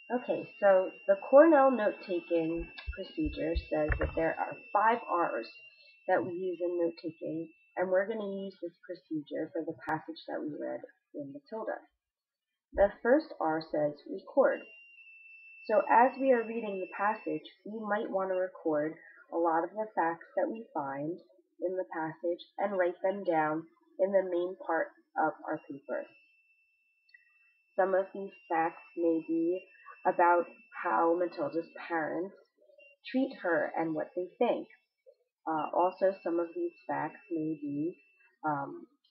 Okay, so the Cornell note-taking procedure says that there are 5 R's that we use in note-taking, and we're going to use this procedure for the passage that we read in Matilda. The first R says record. So as we are reading the passage, we might want to record a lot of the facts that we find in the passage and write them down in the main part of our paper. Some of these facts may be about how Matilda's parents treat her and what they think. Also, some of these facts may be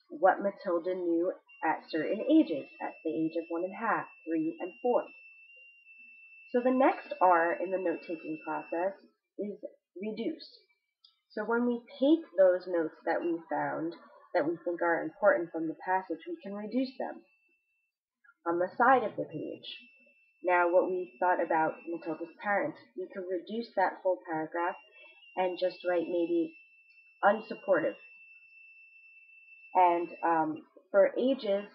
what Matilda knew at certain ages, at the age of 1.5, 3, and 4. So the next R in the note-taking process is reduce. So when we take those notes that we found that we think are important from the passage, we can reduce them on the side of the page. Now, what we thought about Matilda's parents, we could reduce that whole paragraph and just write maybe unsupportive. And for ages,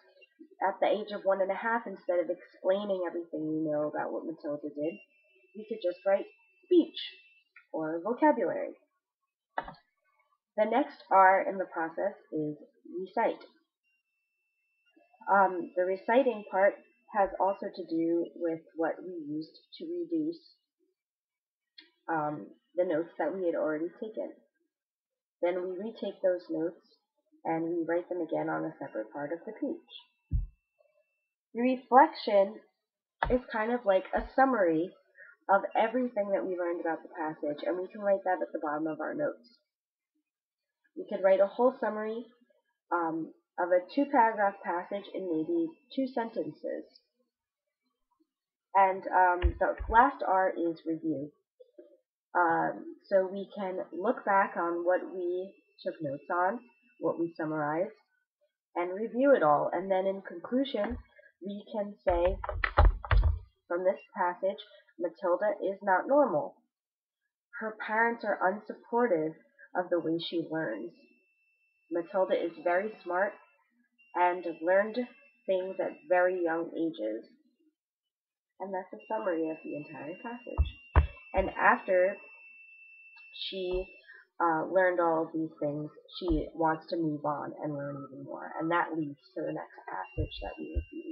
at the age of 1.5, instead of explaining everything we know about what Matilda did, we could just write speech or vocabulary. The next R in the process is recite. The reciting part has also to do with what we used to reduce the notes that we had already taken. Then we retake those notes and we write them again on a separate part of the page. The reflection is kind of like a summary of everything that we learned about the passage, and we can write that at the bottom of our notes. We could write a whole summary of a 2-paragraph passage in maybe 2 sentences. And the last R is review. So we can look back on what we took notes on, what we summarized, and review it all. And then in conclusion, we can say, from this passage, Matilda is not normal. Her parents are unsupportive of the way she learns. Matilda is very smart and learned things at very young ages. And that's a summary of the entire passage. And after she learned all of these things, she wants to move on and learn even more. And that leads to the next passage that we review.